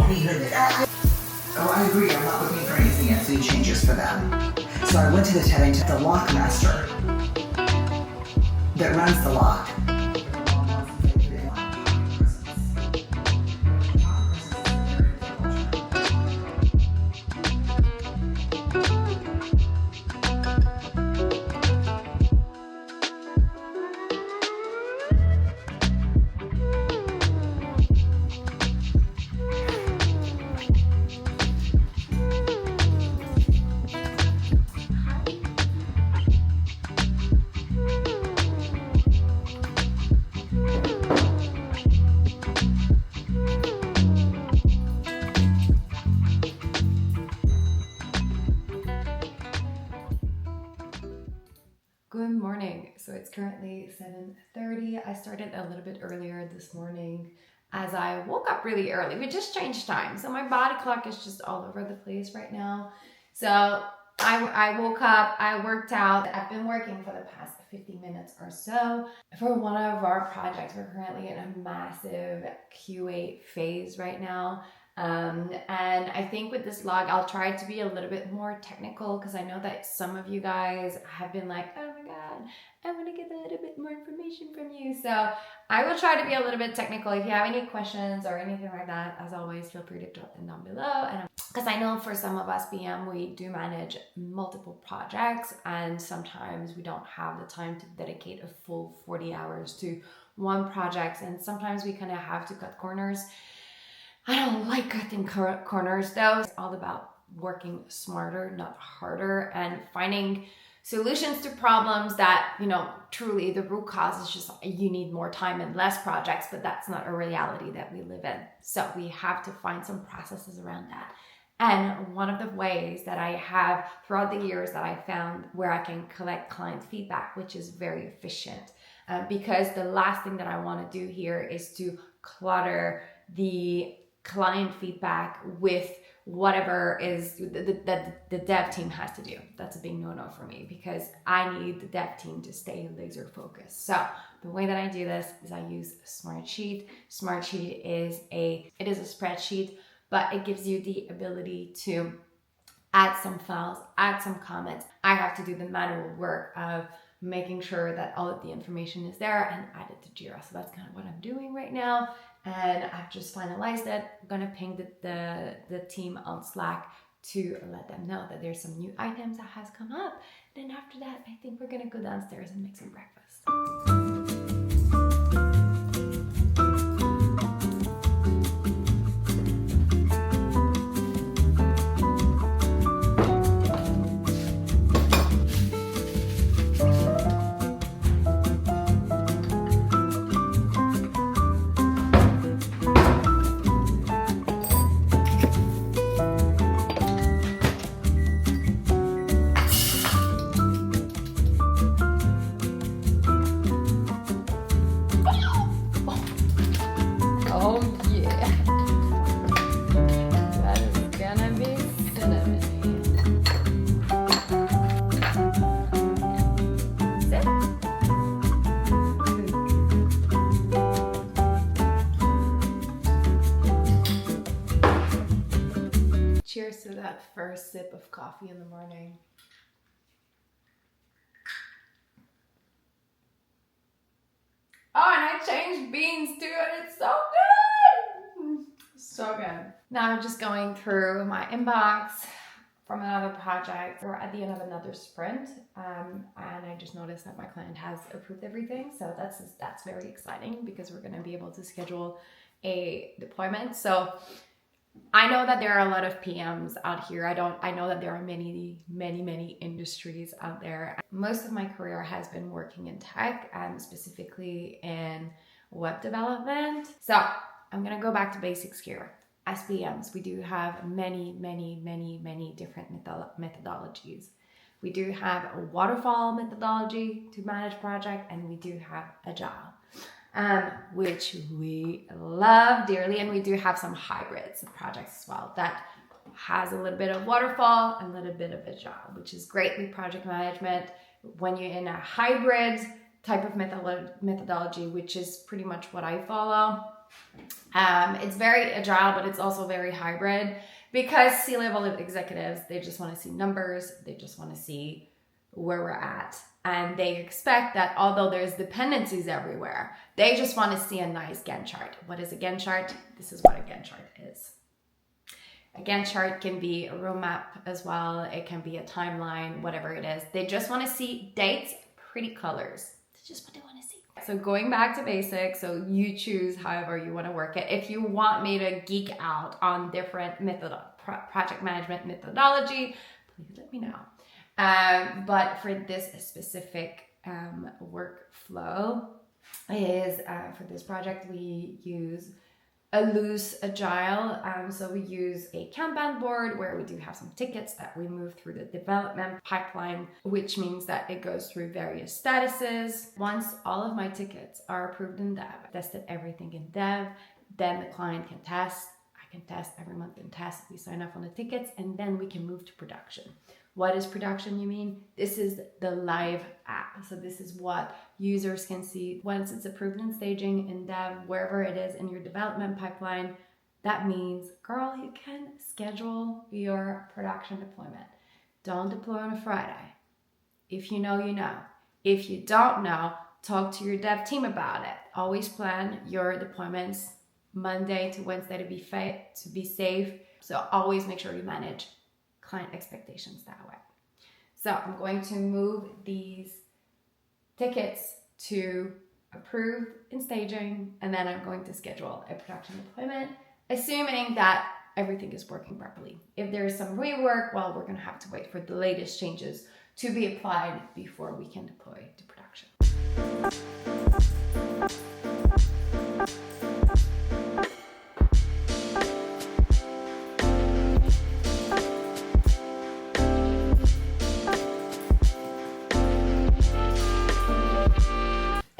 Oh, I agree. I'm not looking for anything yet, so you changes for them. So I went to the setting to the lock master that runs the lock. Good morning. So it's currently 7:30. I started a little bit earlier this morning as I woke up really early. We just changed time. So my body clock is just all over the place right now. So I woke up, I worked out. I've been working for the past 50 minutes or so for one of our projects. We're currently in a massive QA phase right now. And I think with this vlog, I'll try to be a little bit more technical because I know that some of you guys have been like, oh my God, I want to get a little bit more information from you. So I will try to be a little bit technical. If you have any questions or anything like that, as always, feel free to drop them down below. And because I know for some of us PM, we do manage multiple projects and sometimes we don't have the time to dedicate a full 40 hours to one project. And sometimes we kind of have to cut corners. I don't like cutting corners though. It's all about working smarter, not harder, and finding solutions to problems that, truly the root cause is just you need more time and less projects, but that's not a reality that we live in. So we have to find some processes around that. And one of the ways that I have throughout the years that I found where I can collect client feedback, which is very efficient, because the last thing that I want to do here is to clutter the client feedback with whatever is the dev team has to do. That's a big no-no for me because I need the dev team to stay laser focused. So the way that I do this is I use Smartsheet. Smartsheet is a spreadsheet, but it gives you the ability to add some files, add some comments. I have to do the manual work of making sure that all of the information is there and add it to Jira. So that's kind of what I'm doing right now. And I've just finalized it. I'm gonna ping the team on Slack to let them know that there's some new items that has come up. Then after that, I think we're gonna go downstairs and make some breakfast. Oh yeah, that is gonna be cinnamon. Cheers to that first sip of coffee in the morning. Oh, and I changed beans too, and it's so good! So good. Now I'm just going through my inbox from another project. We're at the end of another sprint, and I just noticed that my client has approved everything. So that's very exciting because we're gonna be able to schedule a deployment. So I know that there are a lot of PMs out here. I know that there are many industries out there. Most of my career has been working in tech and specifically in web development. So I'm gonna go back to basics here. As PMs, we do have many different methodologies. We do have a waterfall methodology to manage project, and we do have agile. Which we love dearly, and we do have some hybrids of projects as well that has a little bit of waterfall and a little bit of agile, which is great with project management. When you're in a hybrid type of methodology, which is pretty much what I follow, It's very agile, but it's also very hybrid, because C-level executives, they just want to see numbers. They just want to see where we're at. And they expect that although there's dependencies everywhere, they just want to see a nice Gantt chart. What is a Gantt chart? This is what a Gantt chart is. A Gantt chart can be a roadmap as well. It can be a timeline, whatever it is. They just want to see dates, pretty colors. That's just what they want to see. So going back to basics, so you choose however you want to work it. If you want me to geek out on different project management methodology, please let me know. But for this specific workflow is for this project, we use a loose agile. So we use a Kanban board where we do have some tickets that we move through the development pipeline, which means that it goes through various statuses. Once all of my tickets are approved in dev, tested everything in dev, then the client can test. I can test every month and test. We sign off on the tickets, and then we can move to production. What is production, you mean? This is the live app. So this is what users can see once it's approved in staging, in dev, wherever it is in your development pipeline. That means, girl, you can schedule your production deployment. Don't deploy on a Friday. If you know, you know. If you don't know, talk to your dev team about it. Always plan your deployments Monday to Wednesday to be safe. So always make sure you manage client expectations that way. So I'm going to move these tickets to approved in staging, and then I'm going to schedule a production deployment, assuming that everything is working properly. If there is some rework, well, we're going to have to wait for the latest changes to be applied before we can deploy to production.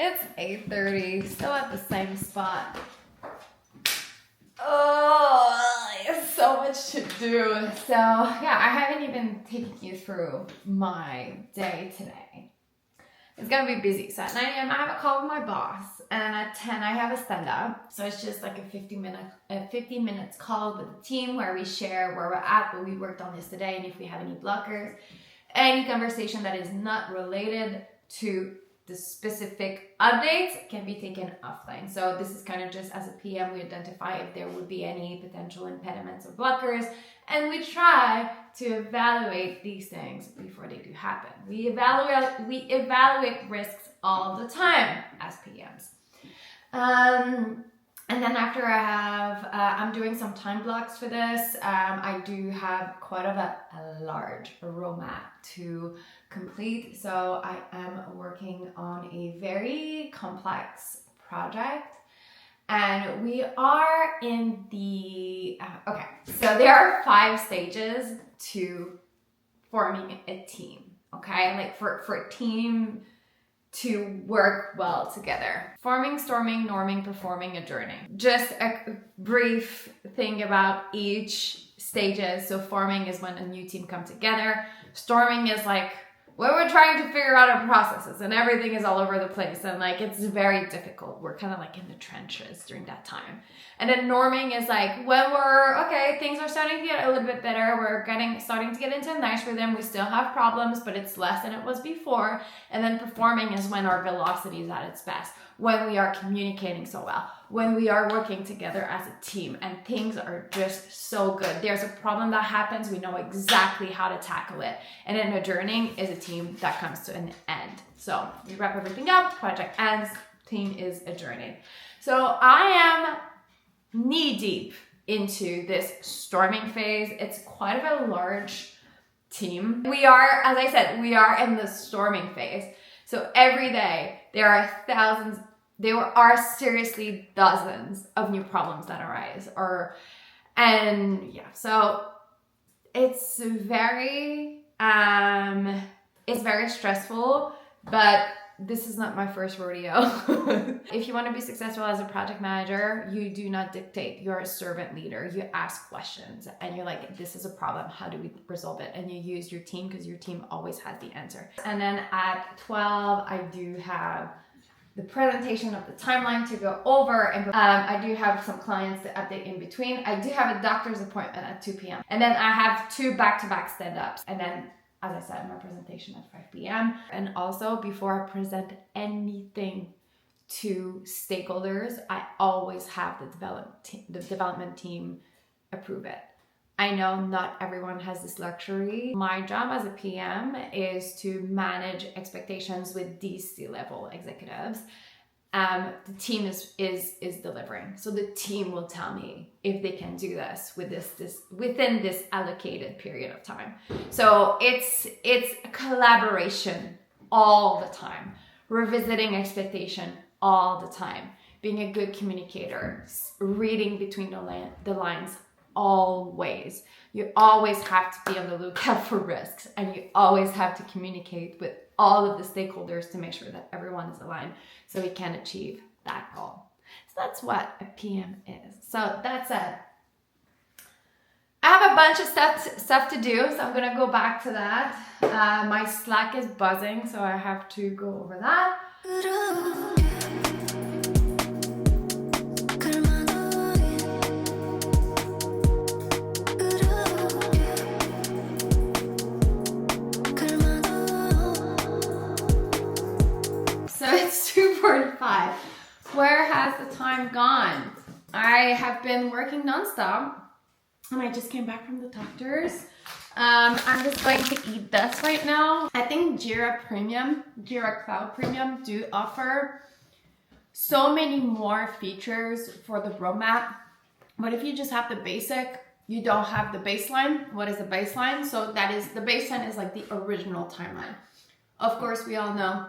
It's 8:30, still at the same spot. Oh, it's so much to do. So yeah, I haven't even taken you through my day today. It's gonna be busy. So at 9 a.m. I have a call with my boss, and at 10 I have a stand-up. So it's just like a 15 minutes call with the team where we share where we're at, what we worked on yesterday, and if we have any blockers. Any conversation that is not related to the specific updates can be taken offline. So this is kind of just as a PM, we identify if there would be any potential impediments or blockers, and we try to evaluate these things before they do happen. We evaluate risks all the time as PMs. And then after I have, I'm doing some time blocks for this. I do have quite a large roadmap to complete. So I am working on a very complex project. And we are in the, okay, so there are 5 stages to forming a team, okay? Like for a team to work well together. Forming, storming, norming, performing, adjourning. Just a brief thing about each stages. So forming is when a new team comes together. Storming is like when we're trying to figure out our processes and everything is all over the place and like it's very difficult. We're kind of like in the trenches during that time. And then norming is like when we're, okay, things are starting to get a little bit better. We're starting to get into a nice rhythm. We still have problems, but it's less than it was before. And then performing is when our velocity is at its best, when we are communicating so well, when we are working together as a team and things are just so good. There's a problem that happens. We know exactly how to tackle it. And then adjourning is a team that comes to an end. So we wrap everything up, project ends, team is adjourning. So I am knee deep into this storming phase. It's quite a large team. We are, as I said, we are in the storming phase. So every day there are seriously dozens of new problems that arise. So it's very stressful, but this is not my first rodeo. If you want to be successful as a project manager, you do not dictate. You're a servant leader. You ask questions and you're like, this is a problem. How do we resolve it? And you use your team because your team always has the answer. And then at 12, I do have the presentation of the timeline to go over, and I do have some clients to update in between. I do have a doctor's appointment at 2 p.m. and then I have 2 back-to-back stand-ups, and then, as I said, my presentation at 5 p.m. And also, before I present anything to stakeholders, I always have the development team approve it. I know not everyone has this luxury. My job as a PM is to manage expectations with these C-level executives. The team is delivering. So the team will tell me if they can do this with this within this allocated period of time. So it's a collaboration all the time, revisiting expectation all the time, being a good communicator, reading between the lines. Always. You always have to be on the lookout for risks, and you always have to communicate with all of the stakeholders to make sure that everyone is aligned so we can achieve that goal. So that's what a PM is. So that's it. I have a bunch of stuff to do, so I'm gonna go back to that. My Slack is buzzing, so I have to go over that. It's 2:45. Where has the time gone? I have been working nonstop, and I just came back from the doctor's. I'm just going to eat this right now. I think Jira Cloud Premium do offer so many more features for the roadmap. But if you just have the basic, you don't have the baseline. What is the baseline? So the baseline is like the original timeline. Of course, we all know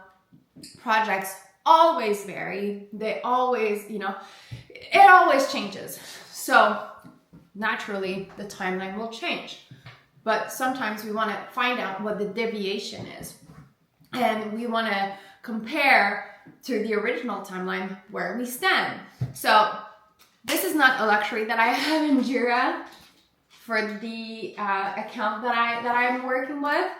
projects always vary. They always, it always changes. So naturally, the timeline will change. But sometimes we want to find out what the deviation is. And we want to compare to the original timeline where we stand. So this is not a luxury that I have in Jira for the account that I'm working with.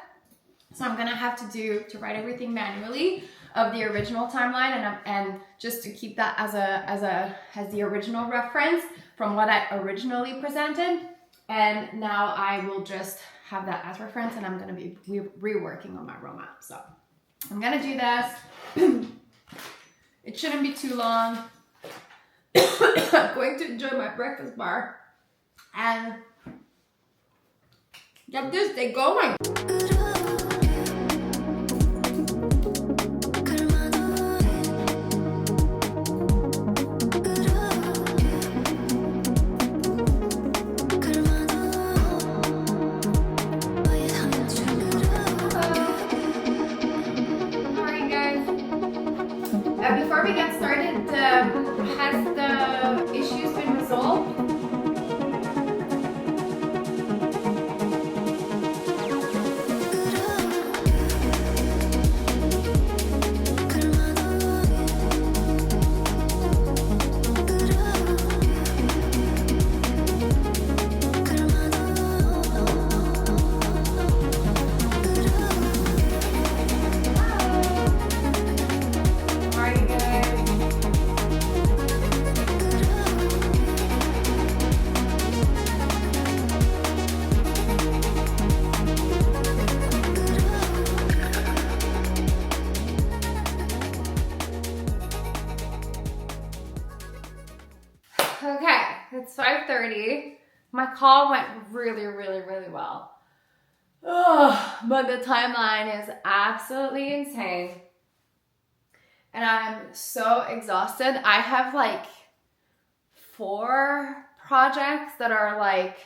So I'm gonna have to write everything manually of the original timeline, and just to keep that as the original reference from what I originally presented. And now I will just have that as reference, and I'm gonna be reworking on my roadmap. So I'm gonna do this. It shouldn't be too long. I'm going to enjoy my breakfast bar and get this day going. Before we get started, has the issues been resolved? Okay, it's 5:30. My call went really, really, really well. But the timeline is absolutely insane. And I'm so exhausted. I have like 4 projects that are like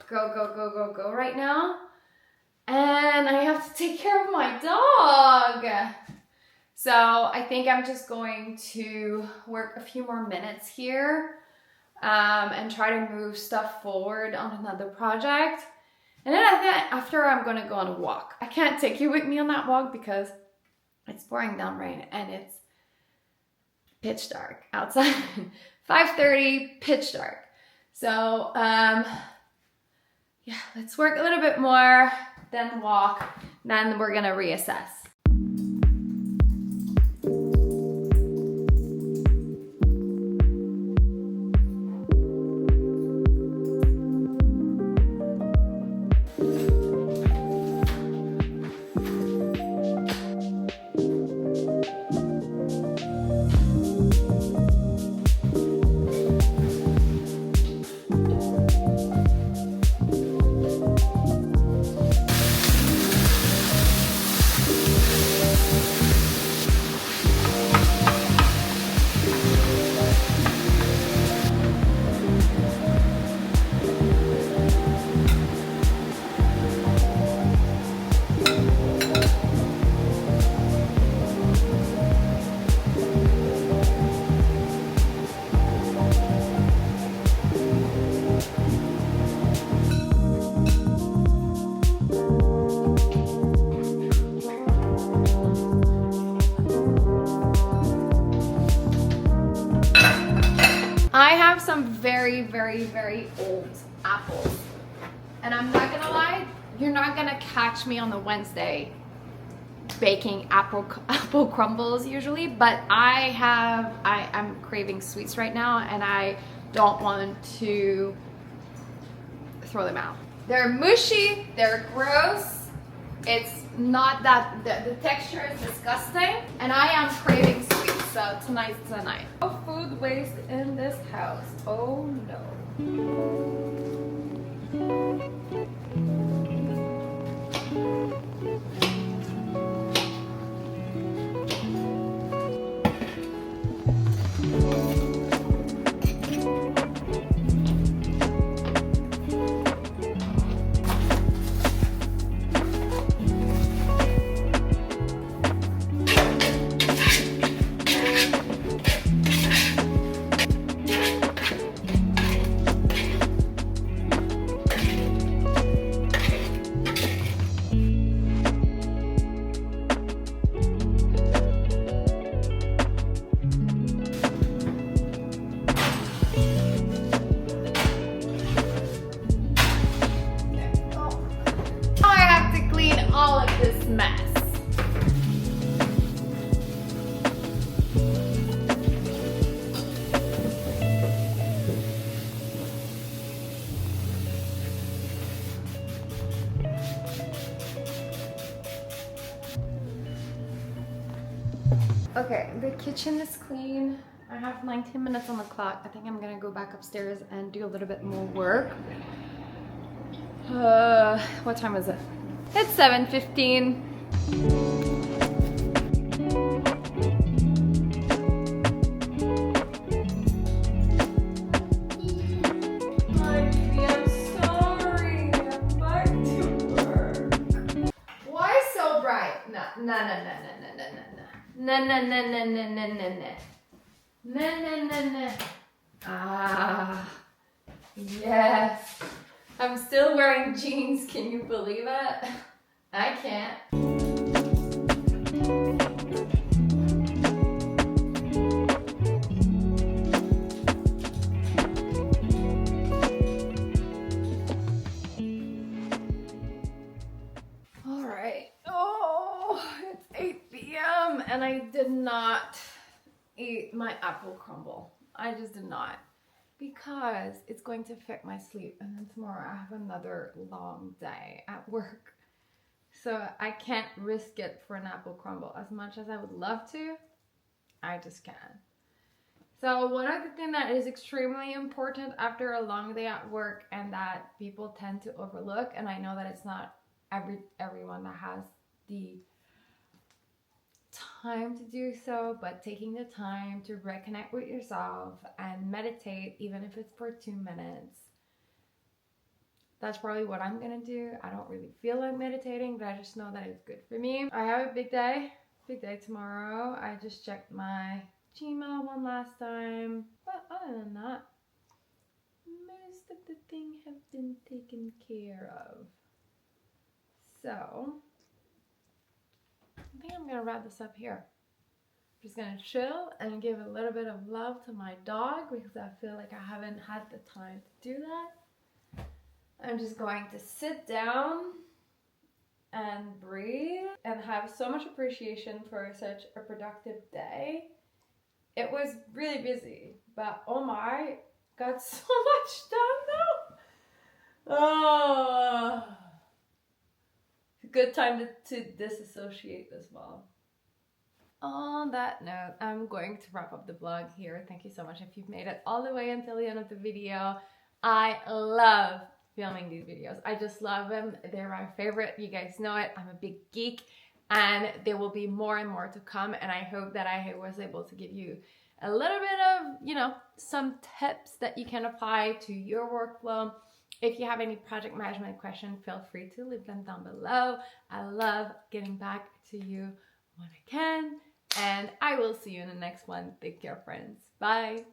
go, go, go, go, go right now. And I have to take care of my dog. So I think I'm just going to work a few more minutes here and try to move stuff forward on another project. And then after I'm gonna go on a walk. I can't take you with me on that walk because it's pouring down rain and it's pitch dark outside. 5:30, pitch dark. So yeah, let's work a little bit more, then walk, then we're gonna reassess. I have some very, very, very old apples. And I'm not gonna lie, you're not gonna catch me on the Wednesday baking apple crumbles usually, but I'm craving sweets right now and I don't want to throw them out. They're mushy, they're gross. It's not that, the texture is disgusting and I am craving sweets, so tonight's the night. No food waste in this house, oh no. All of this mess. Okay, the kitchen is clean. I have 19 minutes on the clock. I think I'm gonna go back upstairs and do a little bit more work. What time is it? It's 7:15. I'm sorry. I'm back to work. Why so bright? No. Ah, yes. I'm still wearing jeans, can you believe it? I can't. All right. Oh, it's 8 p.m. and I did not eat my apple crumble. I just did not. Because it's going to affect my sleep, and then tomorrow I have another long day at work. So I can't risk it for an apple crumble. As much as I would love to, I just can't. So one other thing that is extremely important after a long day at work and that people tend to overlook, and I know that it's not everyone that has the time to do so, but taking the time to reconnect with yourself and meditate, even if it's for 2 minutes. That's probably what I'm gonna do. I don't really feel like meditating, but I just know that it's good for me. I have a big day tomorrow. I just checked my Gmail one last time, but other than that, most of the things have been taken care of. So I think I'm gonna wrap this up here. I'm just gonna chill and give a little bit of love to my dog because I feel like I haven't had the time to do that. I'm just going to sit down and breathe and have so much appreciation for such a productive day. It was really busy, but oh my, got so much done though. Oh. Good time to disassociate as well. On that note, I'm going to wrap up the vlog here. Thank you so much if you've made it all the way until the end of the video. I love filming these videos. I just love them. They're my favorite. You guys know it. I'm a big geek and there will be more and more to come, and I hope that I was able to give you a little bit of, you know, some tips that you can apply to your workflow. If you have any project management questions, feel free to leave them down below. I love getting back to you when I can, and I will see you in the next one. Take care, friends. Bye.